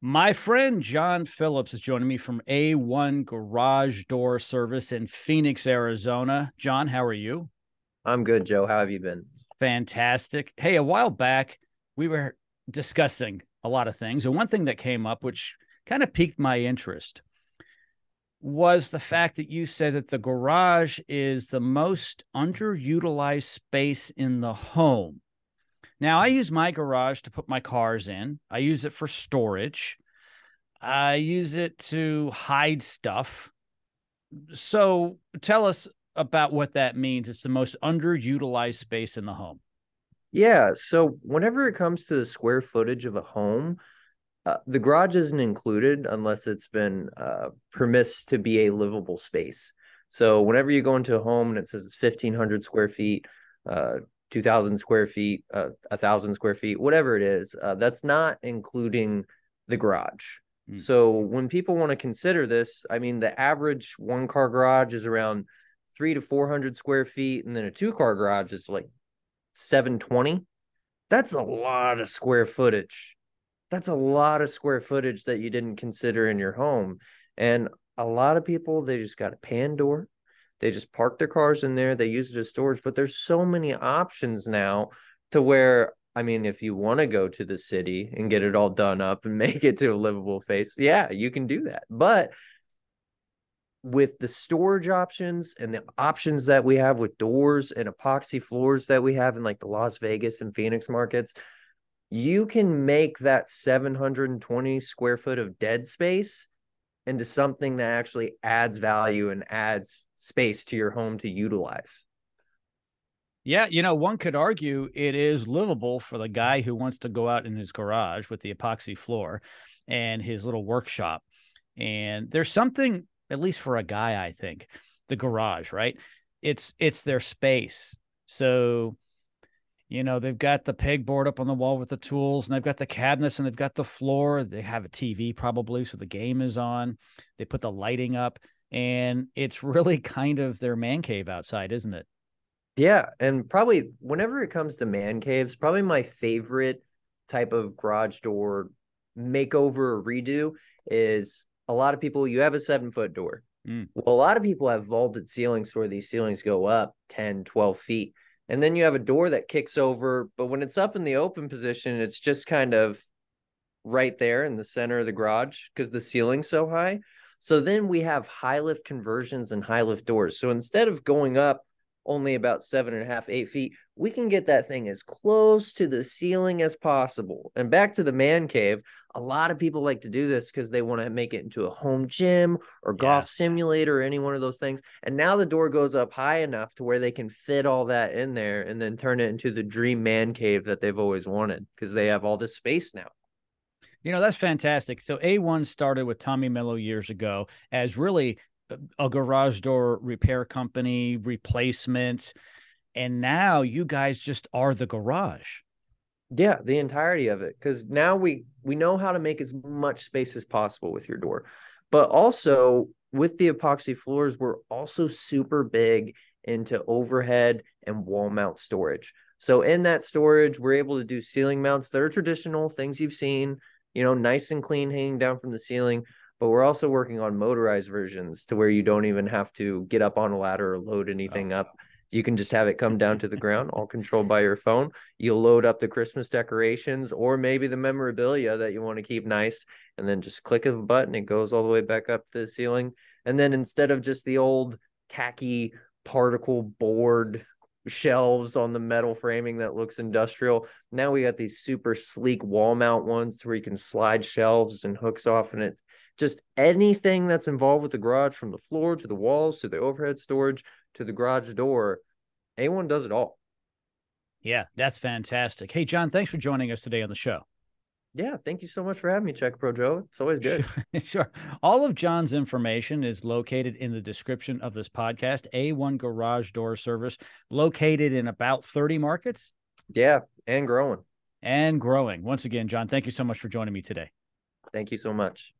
My friend Jon Phillips is joining me from A1 Garage Door Service in Phoenix, Arizona. John, how are you? I'm good, Joe. How have you been? Fantastic. Hey, a while back, we were discussing a lot of things. And one thing that came up, which kind of piqued my interest, was the fact that you said that the garage is the most underutilized space in the home. Now, I use my garage to put my cars in, I use it for storage. I use it to hide stuff. So tell us about what that means. It's the most underutilized space in the home. Yeah, so whenever it comes to the square footage of a home, the garage isn't included unless it's been permissed to be a livable space. So whenever you go into a home and it says it's 1,500 square feet, 2,000 square feet, 1,000 square feet, whatever it is, that's not including the garage. Mm. So when people want to consider this, I mean, the average one car garage is around 300 to 400 square feet, and then a two-car garage is like 720. That's a lot of square footage. That's a lot of square footage that you didn't consider in your home. And a lot of people, they just got a Pandora. They just park their cars in there. They use it as storage, but there's so many options now to where, I mean, if you want to go to the city and get it all done up and make it to a livable face, yeah, you can do that. But with the storage options and the options that we have with doors and epoxy floors that we have in like the Las Vegas and Phoenix markets, you can make that 720 square foot of dead space into something that actually adds value and adds space to your home to utilize. Yeah, one could argue it is livable for the guy who wants to go out in his garage with the epoxy floor and his little workshop. And there's something, at least for a guy, I think, the garage, right? It's their space. So they've got the pegboard up on the wall with the tools, and they've got the cabinets, and they've got the floor. They have a TV probably, so the game is on. They put the lighting up, and it's really kind of their man cave outside, isn't it? Yeah, and probably whenever it comes to man caves, probably my favorite type of garage door makeover or redo is a lot of people, you have a 7 foot door. Mm. Well, a lot of people have vaulted ceilings where these ceilings go up 10, 12 feet. And then you have a door that kicks over, but when it's up in the open position, it's just kind of right there in the center of the garage because the ceiling's so high. So then we have high lift conversions and high lift doors. So instead of going up only about 7.5, 8 feet, we can get that thing as close to the ceiling as possible. And back to the man cave, a lot of people like to do this because they want to make it into a home gym or Yeah. golf simulator or any one of those things. And now the door goes up high enough to where they can fit all that in there and then turn it into the dream man cave that they've always wanted because they have all this space now. That's fantastic. So A1 started with Tommy Mellow years ago as really a garage door repair company, replacement. And now you guys just are the garage. Yeah, the entirety of it. Because now we know how to make as much space as possible with your door. But also with the epoxy floors, we're also super big into overhead and wall mount storage. So in that storage, we're able to do ceiling mounts that are traditional, things you've seen, nice and clean hanging down from the ceiling. But we're also working on motorized versions to where you don't even have to get up on a ladder or load Oh, anything up. You can just have it come down to the ground, all controlled by your phone. You'll load up the Christmas decorations or maybe the memorabilia that you want to keep nice, and then just click of a button, it goes all the way back up to the ceiling. And then instead of just the old tacky particle board shelves on the metal framing that looks industrial, now we got these super sleek wall mount ones where you can slide shelves and hooks off, and it just anything that's involved with the garage, from the floor to the walls to the overhead storage to the garage door, A1 does it all. yeah, that's fantastic. Hey, John, thanks for joining us today on the show. Yeah, thank you so much for having me, Check Pro Joe. It's always Sure. good. Sure. All of John's information is located in the description of this podcast. A1 Garage Door Service, located in about 30 markets Yeah, and growing. and growing. Once again, John, thank you so much for joining me today. Thank you so much.